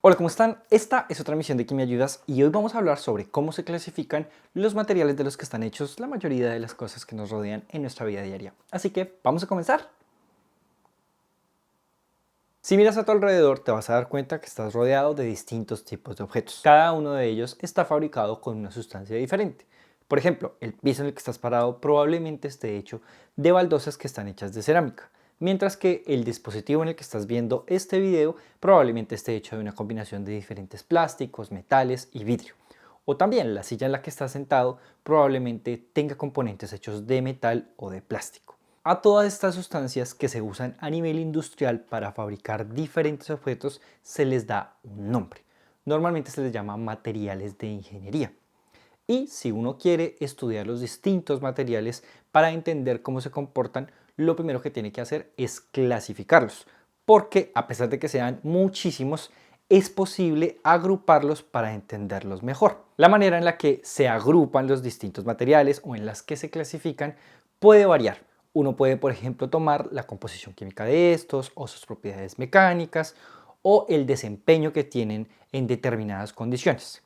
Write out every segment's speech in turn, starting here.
Hola, ¿cómo están? Esta es otra misión de Que Me Ayudas y hoy vamos a hablar sobre cómo se clasifican los materiales de los que están hechos la mayoría de las cosas que nos rodean en nuestra vida diaria. Así que, vamos a comenzar. Si miras a tu alrededor, te vas a dar cuenta que estás rodeado de distintos tipos de objetos. Cada uno de ellos está fabricado con una sustancia diferente. Por ejemplo, el piso en el que estás parado probablemente esté hecho de baldosas que están hechas de cerámica, mientras que el dispositivo en el que estás viendo este video probablemente esté hecho de una combinación de diferentes plásticos, metales y vidrio. O también la silla en la que estás sentado probablemente tenga componentes hechos de metal o de plástico. A todas estas sustancias que se usan a nivel industrial para fabricar diferentes objetos se les da un nombre. Normalmente se les llama materiales de ingeniería. Y si uno quiere estudiar los distintos materiales para entender cómo se comportan, lo primero que tiene que hacer es clasificarlos, porque a pesar de que sean muchísimos, es posible agruparlos para entenderlos mejor. La manera en la que se agrupan los distintos materiales o en las que se clasifican puede variar. Uno puede, por ejemplo, tomar la composición química de estos o sus propiedades mecánicas o el desempeño que tienen en determinadas condiciones.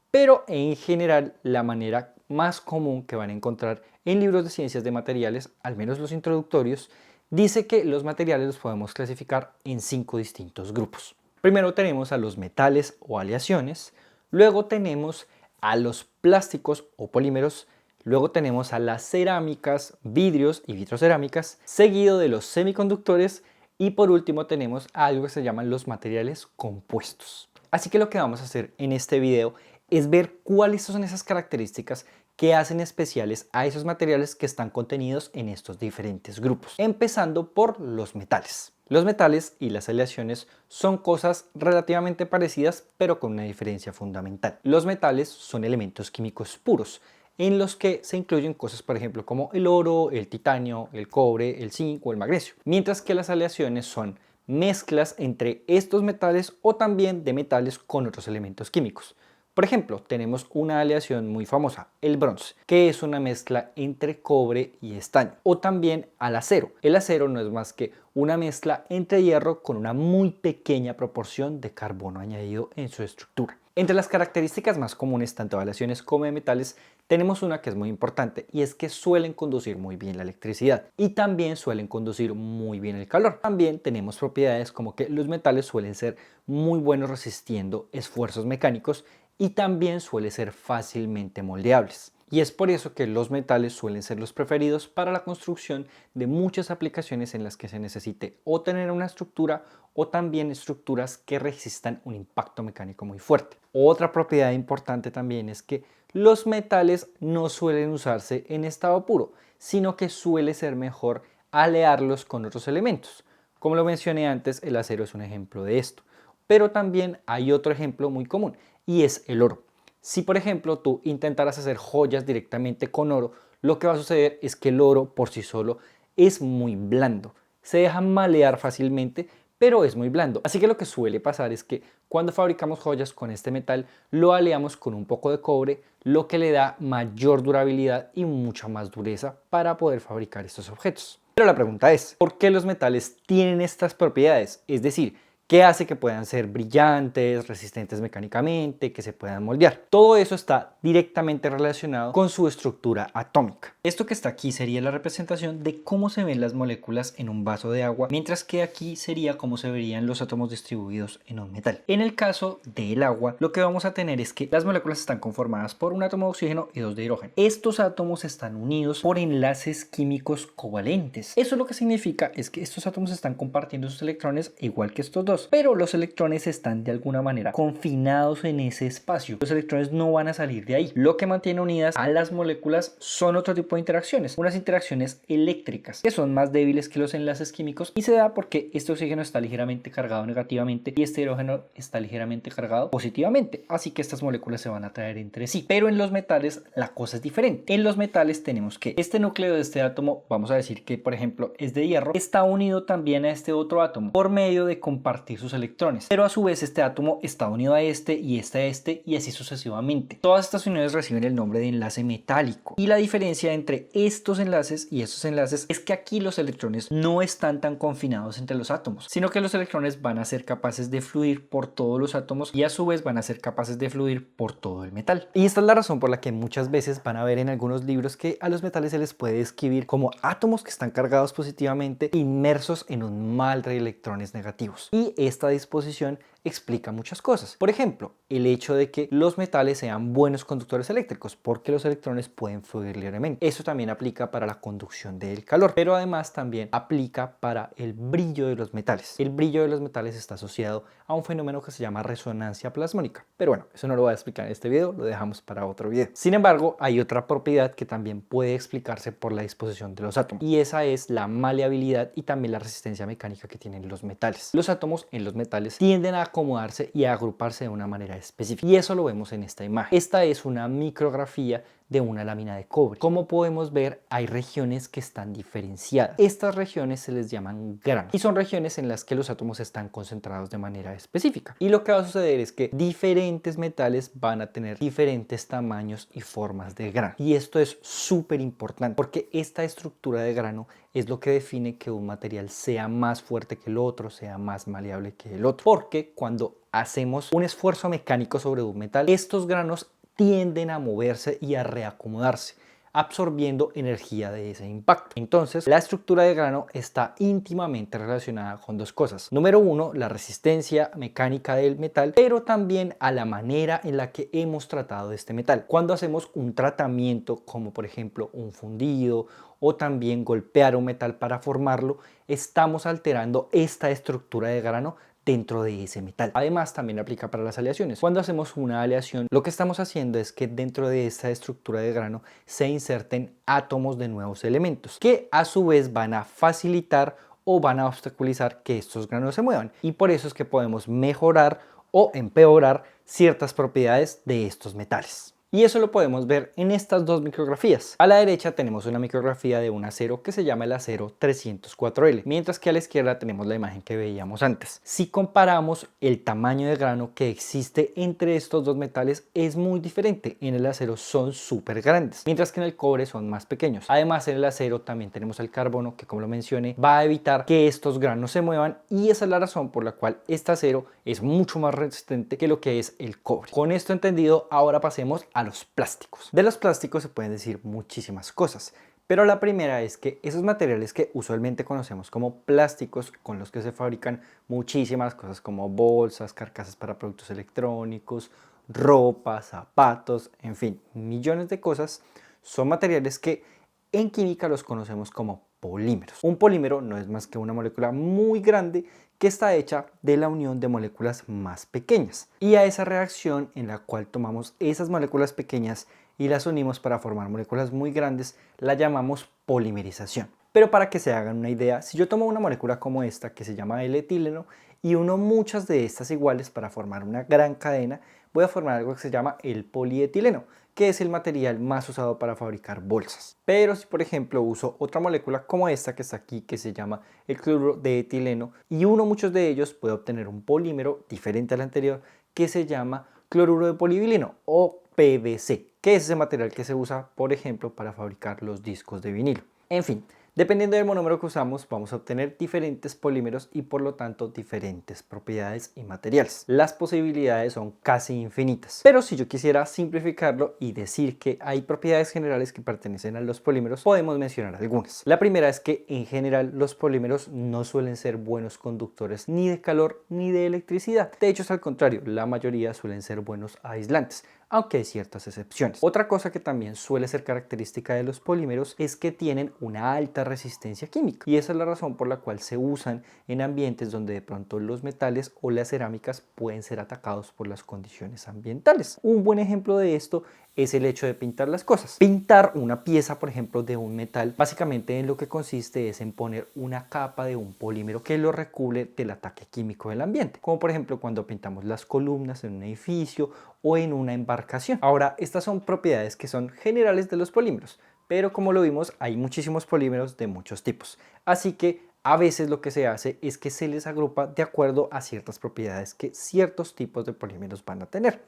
Pero en general la manera más común que van a encontrar en libros de ciencias de materiales, al menos los introductorios, dice que los materiales los podemos clasificar en 5 distintos grupos. Primero tenemos a los metales o aleaciones, luego tenemos a los plásticos o polímeros, luego tenemos a las cerámicas, vidrios y vitrocerámicas, seguido de los semiconductores y por último tenemos a algo que se llaman los materiales compuestos. Así que lo que vamos a hacer en este video es ver cuáles son esas características que hacen especiales a esos materiales que están contenidos en estos diferentes grupos. Empezando por los metales. Los metales y las aleaciones son cosas relativamente parecidas, pero con una diferencia fundamental. Los metales son elementos químicos puros, en los que se incluyen cosas, por ejemplo, como el oro, el titanio, el cobre, el zinc o el magnesio. Mientras que las aleaciones son mezclas entre estos metales o también de metales con otros elementos químicos. Por ejemplo, tenemos una aleación muy famosa, el bronce, que es una mezcla entre cobre y estaño. O también al acero. El acero no es más que una mezcla entre hierro con una muy pequeña proporción de carbono añadido en su estructura. Entre las características más comunes tanto de aleaciones como de metales tenemos una que es muy importante y es que suelen conducir muy bien la electricidad y también suelen conducir muy bien el calor. También tenemos propiedades como que los metales suelen ser muy buenos resistiendo esfuerzos mecánicos y también suelen ser fácilmente moldeables. Y es por eso que los metales suelen ser los preferidos para la construcción de muchas aplicaciones en las que se necesite o tener una estructura o también estructuras que resistan un impacto mecánico muy fuerte. Otra propiedad importante también es que los metales no suelen usarse en estado puro, sino que suele ser mejor alearlos con otros elementos. Como lo mencioné antes, el acero es un ejemplo de esto. Pero también hay otro ejemplo muy común y es el oro. Si por ejemplo tú intentaras hacer joyas directamente con oro, lo que va a suceder es que el oro por sí solo es muy blando. Se deja malear fácilmente, pero es muy blando. Así que lo que suele pasar es que cuando fabricamos joyas con este metal, lo aleamos con un poco de cobre, lo que le da mayor durabilidad y mucha más dureza para poder fabricar estos objetos. Pero la pregunta es, ¿por qué los metales tienen estas propiedades? Es decir, ¿qué hace que puedan ser brillantes, resistentes mecánicamente, que se puedan moldear? Todo eso está directamente relacionado con su estructura atómica. Esto que está aquí sería la representación de cómo se ven las moléculas en un vaso de agua, mientras que aquí sería cómo se verían los átomos distribuidos en un metal. En el caso del agua, lo que vamos a tener es que las moléculas están conformadas por un átomo de oxígeno y 2 de hidrógeno. Estos átomos están unidos por enlaces químicos covalentes. Eso lo que significa es que estos átomos están compartiendo sus electrones igual que estos dos, pero los electrones están de alguna manera confinados en ese espacio. Los electrones no van a salir de ahí. Lo que mantiene unidas a las moléculas son otro tipo de interacciones, unas interacciones eléctricas que son más débiles que los enlaces químicos y se da porque este oxígeno está ligeramente cargado negativamente y este hidrógeno está ligeramente cargado positivamente, así que estas moléculas se van a atraer entre sí. Pero en los metales la cosa es diferente. En los metales tenemos que este núcleo de este átomo, vamos a decir que por ejemplo es de hierro, está unido también a este otro átomo por medio de compartir compartir sus electrones, pero a su vez este átomo está unido a este y este a este y así sucesivamente. Todas estas uniones reciben el nombre de enlace metálico, y la diferencia entre estos enlaces y estos enlaces es que aquí los electrones no están tan confinados entre los átomos, sino que los electrones van a ser capaces de fluir por todos los átomos y a su vez van a ser capaces de fluir por todo el metal. Y esta es la razón por la que muchas veces van a ver en algunos libros que a los metales se les puede describir como átomos que están cargados positivamente inmersos en un mar de electrones negativos. Y esta disposición explica muchas cosas. Por ejemplo, el hecho de que los metales sean buenos conductores eléctricos, porque los electrones pueden fluir libremente. Eso también aplica para la conducción del calor, pero además también aplica para el brillo de los metales. El brillo de los metales está asociado a un fenómeno que se llama resonancia plasmónica. Pero bueno, eso no lo voy a explicar en este video, lo dejamos para otro video. Sin embargo, hay otra propiedad que también puede explicarse por la disposición de los átomos, y esa es la maleabilidad y también la resistencia mecánica que tienen los metales. Los átomos en los metales tienden a acomodarse y a agruparse de una manera específica, y eso lo vemos en esta imagen. Esta es una micrografía de una lámina de cobre. Como podemos ver, hay regiones que están diferenciadas. Estas regiones se les llaman granos y son regiones en las que los átomos están concentrados de manera específica. Y lo que va a suceder es que diferentes metales van a tener diferentes tamaños y formas de grano. Y esto es súper importante porque esta estructura de grano es lo que define que un material sea más fuerte que el otro, sea más maleable que el otro. Porque cuando hacemos un esfuerzo mecánico sobre un metal, estos granos tienden a moverse y a reacomodarse, absorbiendo energía de ese impacto. Entonces, la estructura de grano está íntimamente relacionada con dos cosas. Número uno, la resistencia mecánica del metal, pero también a la manera en la que hemos tratado este metal. Cuando hacemos un tratamiento, como por ejemplo un fundido o también golpear un metal para formarlo, estamos alterando esta estructura de grano dentro de ese metal. Además, también aplica para las aleaciones. Cuando hacemos una aleación, lo que estamos haciendo es que dentro de esta estructura de grano se inserten átomos de nuevos elementos que a su vez van a facilitar o van a obstaculizar que estos granos se muevan, y por eso es que podemos mejorar o empeorar ciertas propiedades de estos metales. Y eso lo podemos ver en estas dos micrografías. A la derecha tenemos una micrografía de un acero que se llama el acero 304L, mientras que a la izquierda tenemos la imagen que veíamos antes. Si comparamos, el tamaño de grano que existe entre estos dos metales es muy diferente. En el acero son súper grandes, mientras que en el cobre son más pequeños. Además, en el acero también tenemos el carbono, que como lo mencioné, va a evitar que estos granos se muevan, y esa es la razón por la cual este acero es mucho más resistente que lo que es el cobre. Con esto entendido, ahora pasemos a los plásticos. De los plásticos se pueden decir muchísimas cosas, pero la primera es que esos materiales que usualmente conocemos como plásticos, con los que se fabrican muchísimas cosas como bolsas, carcasas para productos electrónicos, ropa, zapatos, en fin, millones de cosas, son materiales que en química los conocemos como polímeros. Un polímero no es más que una molécula muy grande que está hecha de la unión de moléculas más pequeñas, y a esa reacción en la cual tomamos esas moléculas pequeñas y las unimos para formar moléculas muy grandes la llamamos polimerización. Pero para que se hagan una idea, si yo tomo una molécula como esta que se llama L-etileno y uno muchas de estas iguales para formar una gran cadena, voy a formar algo que se llama el polietileno, que es el material más usado para fabricar bolsas. Pero si por ejemplo uso otra molécula como esta que está aquí, que se llama el cloruro de etileno, y uno muchos de ellos, puedo obtener un polímero diferente al anterior que se llama cloruro de polivinilo o PVC, que es ese material que se usa por ejemplo para fabricar los discos de vinilo. En fin, dependiendo del monómero que usamos, vamos a obtener diferentes polímeros y por lo tanto diferentes propiedades y materiales. Las posibilidades son casi infinitas, pero si yo quisiera simplificarlo y decir que hay propiedades generales que pertenecen a los polímeros, podemos mencionar algunas. La primera es que en general los polímeros no suelen ser buenos conductores ni de calor ni de electricidad. De hecho, es al contrario, la mayoría suelen ser buenos aislantes, aunque hay ciertas excepciones. Otra cosa que también suele ser característica de los polímeros es que tienen una alta resistencia química, y esa es la razón por la cual se usan en ambientes donde de pronto los metales o las cerámicas pueden ser atacados por las condiciones ambientales. Un buen ejemplo de esto es el hecho de pintar las cosas. Pintar una pieza, por ejemplo, de un metal, básicamente en lo que consiste es en poner una capa de un polímero que lo recubre del ataque químico del ambiente, como por ejemplo cuando pintamos las columnas en un edificio o en una embarcación. Ahora, estas son propiedades que son generales de los polímeros, pero como lo vimos, hay muchísimos polímeros de muchos tipos, así que A veces lo que se hace es que se les agrupa de acuerdo a ciertas propiedades que ciertos tipos de polímeros van a tener.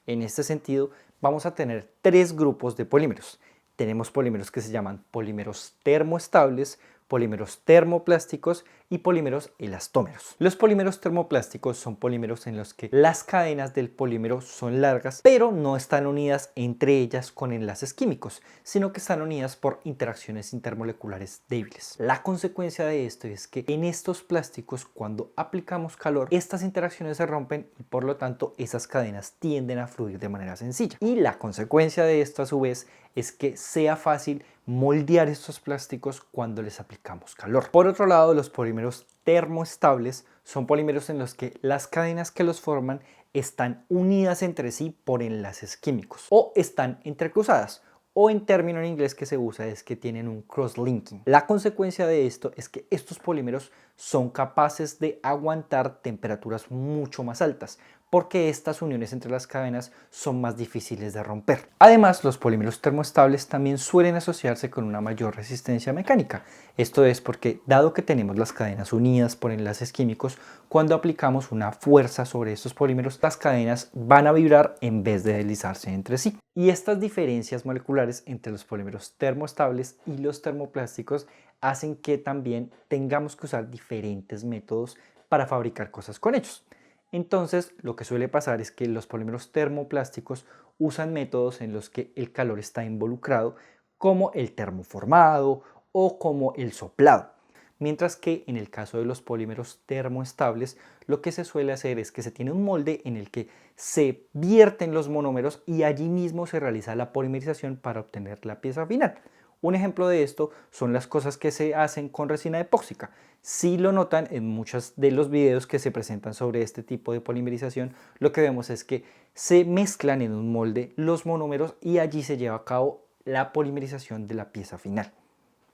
En este sentido, vamos a tener tres grupos de polímeros. Tenemos polímeros que se llaman polímeros termoestables, polímeros termoplásticos y polímeros elastómeros. Los polímeros termoplásticos son polímeros en los que las cadenas del polímero son largas, pero no están unidas entre ellas con enlaces químicos, sino que están unidas por interacciones intermoleculares débiles. La consecuencia de esto es que en estos plásticos, cuando aplicamos calor, estas interacciones se rompen y por lo tanto esas cadenas tienden a fluir de manera sencilla. Y la consecuencia de esto a su vez es que sea fácil moldear estos plásticos cuando les aplicamos calor. Por otro lado, los polímeros termoestables son polímeros en los que las cadenas que los forman están unidas entre sí por enlaces químicos o están entrecruzadas, o en término en inglés que se usa es que tienen un cross-linking. La consecuencia de esto es que estos polímeros son capaces de aguantar temperaturas mucho más altas, porque estas uniones entre las cadenas son más difíciles de romper. Además, los polímeros termoestables también suelen asociarse con una mayor resistencia mecánica. Esto es porque, dado que tenemos las cadenas unidas por enlaces químicos, cuando aplicamos una fuerza sobre estos polímeros, las cadenas van a vibrar en vez de deslizarse entre sí. Y estas diferencias moleculares entre los polímeros termoestables y los termoplásticos hacen que también tengamos que usar diferentes métodos para fabricar cosas con ellos. Entonces, lo que suele pasar es que los polímeros termoplásticos usan métodos en los que el calor está involucrado, como el termoformado o como el soplado. Mientras que en el caso de los polímeros termoestables, lo que se suele hacer es que se tiene un molde en el que se vierten los monómeros y allí mismo se realiza la polimerización para obtener la pieza final. Un ejemplo de esto son las cosas que se hacen con resina epóxica. Si lo notan en muchos de los videos que se presentan sobre este tipo de polimerización, lo que vemos es que se mezclan en un molde los monómeros y allí se lleva a cabo la polimerización de la pieza final.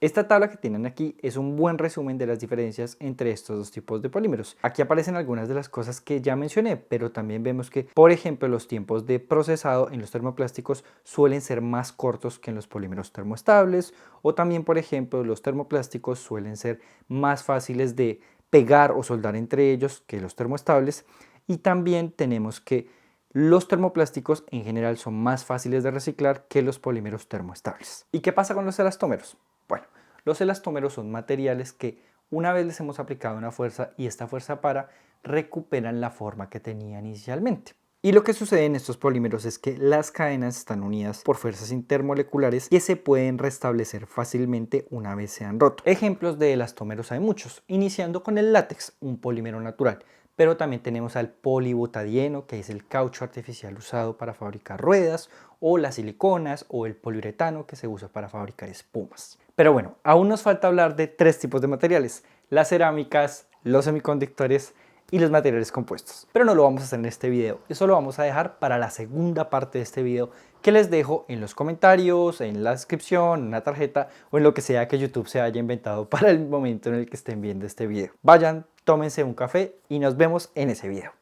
Esta tabla que tienen aquí es un buen resumen de las diferencias entre estos dos tipos de polímeros. Aquí aparecen algunas de las cosas que ya mencioné, pero también vemos que, por ejemplo, los tiempos de procesado en los termoplásticos suelen ser más cortos que en los polímeros termoestables, o también, por ejemplo, los termoplásticos suelen ser más fáciles de pegar o soldar entre ellos que los termoestables, y también tenemos que los termoplásticos en general son más fáciles de reciclar que los polímeros termoestables. ¿Y qué pasa con los elastómeros? Bueno, los elastómeros son materiales que una vez les hemos aplicado una fuerza y esta fuerza para, recuperan la forma que tenían inicialmente. Y lo que sucede en estos polímeros es que las cadenas están unidas por fuerzas intermoleculares que se pueden restablecer fácilmente una vez se han roto. Ejemplos de elastómeros hay muchos, iniciando con el látex, un polímero natural. Pero también tenemos al polibutadieno, que es el caucho artificial usado para fabricar ruedas, o las siliconas, o el poliuretano, que se usa para fabricar espumas. Pero bueno, aún nos falta hablar de tres tipos de materiales: las cerámicas, los semiconductores y los materiales compuestos. Pero no lo vamos a hacer en este video, eso lo vamos a dejar para la segunda parte de este video, que les dejo en los comentarios, en la descripción, en una tarjeta o en lo que sea que YouTube se haya inventado para el momento en el que estén viendo este video. Vayan, tómense un café y nos vemos en ese video.